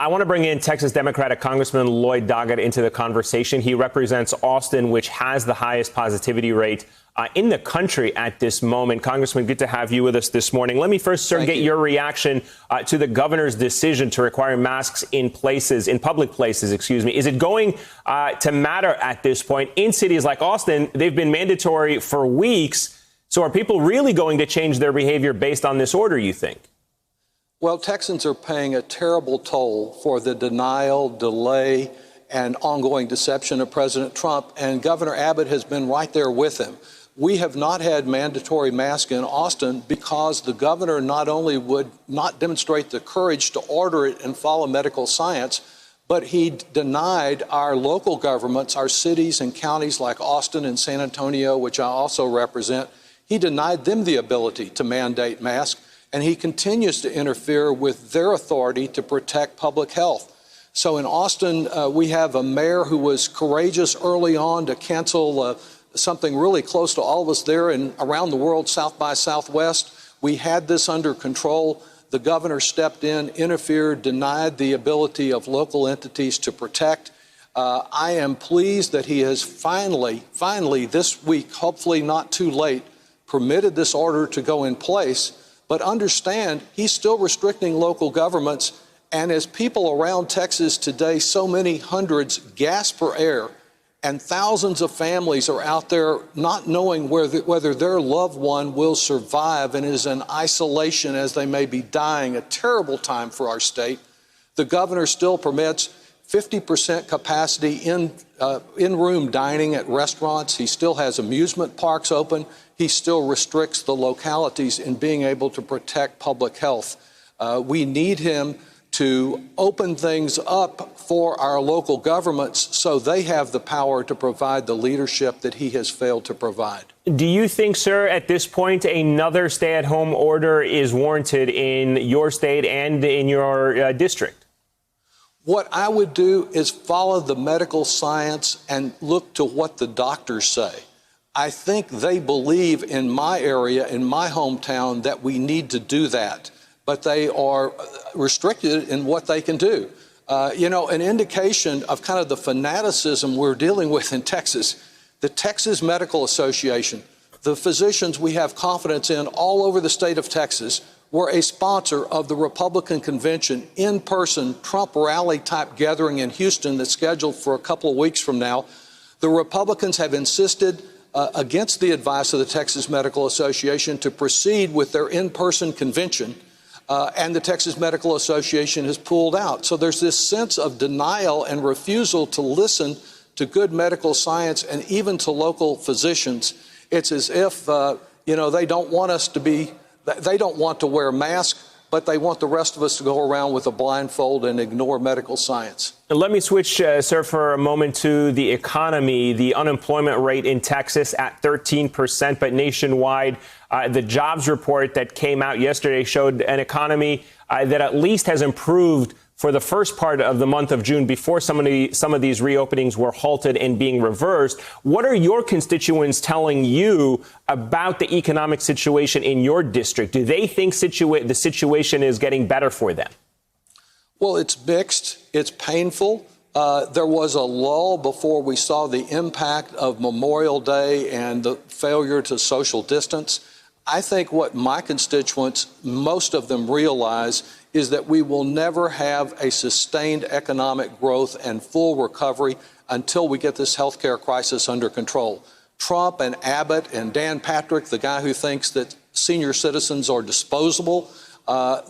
I want to bring in Texas Democratic Congressman Lloyd Doggett into the conversation. He represents Austin, which has the highest positivity rate in the country at this moment. Congressman, good to have you with us this morning. Let me first, sir, get your reaction to the governor's decision to require masks in public places, Is it going to matter at this point? In cities like Austin, they've been mandatory for weeks. So are people really going to change their behavior based on this order, you think? Well, Texans are paying a terrible toll for the denial, delay, and ongoing deception of President Trump, and Governor Abbott has been right there with him. We have not had mandatory masks in Austin because the governor not only would not demonstrate the courage to order it and follow medical science, but he denied our local governments, our cities and counties like Austin and San Antonio, which I also represent, he denied them the ability to mandate masks. And he continues to interfere with their authority to protect public health. So in Austin, we have a mayor who was courageous early on to cancel something really close to all of us there and around the world, South by Southwest. We had this under control. The governor stepped in, interfered, denied the ability of local entities to protect. I am pleased that he has finally this week, hopefully not too late, permitted this order to go in place. But understand, he's still restricting local governments. And as people around Texas today, so many hundreds gasp for air, and thousands of families are out there not knowing whether their loved one will survive and is in isolation as they may be dying, a terrible time for our state. The governor still permits 50% capacity in-room dining at restaurants. He still has amusement parks open. He still restricts the localities in being able to protect public health. We need him to open things up for our local governments so they have the power to provide the leadership that he has failed to provide. Do you think, sir, at this point, another stay-at-home order is warranted in your state and in your district? What I would do is follow the medical science and look to what the doctors say. I think they believe in my area, in my hometown, that we need to do that, but they are restricted in what they can do. An indication of kind of the fanaticism we're dealing with in Texas, the Texas Medical Association, the physicians we have confidence in all over the state of Texas, were a sponsor of the Republican convention in-person Trump rally type gathering in Houston that's scheduled for a couple of weeks from now. The Republicans have insisted against the advice of the Texas Medical Association to proceed with their in-person convention, and the Texas Medical Association has pulled out. So there's this sense of denial and refusal to listen to good medical science and even to local physicians. It's as if, they don't want us to be, they don't want to wear masks, but they want the rest of us to go around with a blindfold and ignore medical science. Let me switch, sir, for a moment to the economy. The unemployment rate in Texas at 13%, but nationwide, the jobs report that came out yesterday showed an economy that at least has improved for the first part of the month of June before some of these reopenings were halted and being reversed. What are your constituents telling you about the economic situation in your district? Do they think the situation is getting better for them? Well, it's mixed. It's painful. There was a lull before we saw the impact of Memorial Day and the failure to social distance. I think what my constituents, most of them realize, is that we will never have a sustained economic growth and full recovery until we get this healthcare crisis under control. Trump and Abbott and Dan Patrick, the guy who thinks that senior citizens are disposable,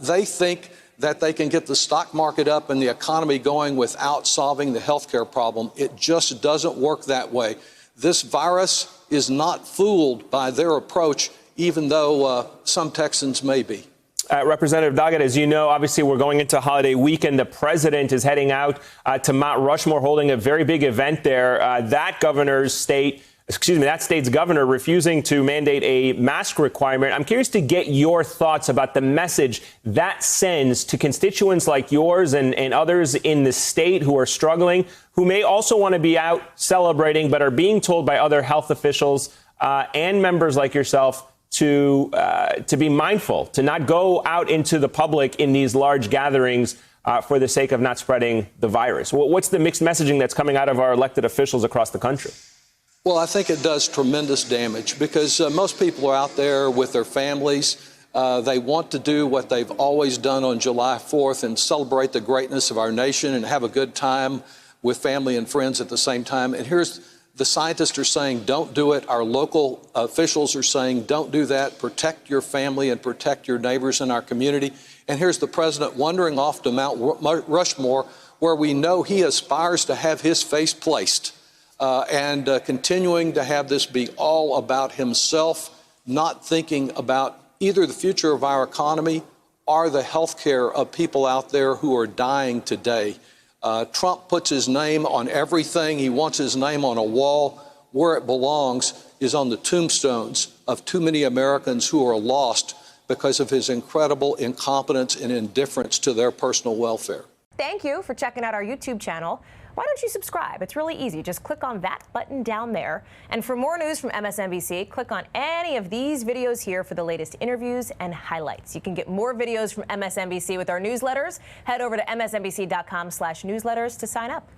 they think that they can get the stock market up and the economy going without solving the healthcare problem. It just doesn't work that way. This virus is not fooled by their approach, even though some Texans may be. Representative Doggett, as you know, obviously we're going into holiday weekend. The president is heading out to Mount Rushmore, holding a very big event there. That state's governor refusing to mandate a mask requirement. I'm curious to get your thoughts about the message that sends to constituents like yours and others in the state who are struggling, who may also want to be out celebrating, but are being told by other health officials and members like yourself to be mindful, to not go out into the public in these large gatherings for the sake of not spreading the virus. What's the mixed messaging that's coming out of our elected officials across the country? Well, I think it does tremendous damage because most people are out there with their families. They want to do what they've always done on July 4th and celebrate the greatness of our nation and have a good time with family and friends at the same time. And here's the scientists are saying, don't do it. Our local officials are saying, don't do that. Protect your family and protect your neighbors in our community. And here's the president wandering off to Mount Rushmore, where we know he aspires to have his face placed, and continuing to have this be all about himself, not thinking about either the future of our economy or the health care of people out there who are dying today. Trump puts his name on everything. He wants his name on a wall. Where it belongs is on the tombstones of too many Americans who are lost because of his incredible incompetence and indifference to their personal welfare. Thank you for checking out our YouTube channel. Why don't you subscribe? It's really easy. Just click on that button down there. And for more news from MSNBC, click on any of these videos here for the latest interviews and highlights. You can get more videos from MSNBC with our newsletters. Head over to msnbc.com/newsletters to sign up.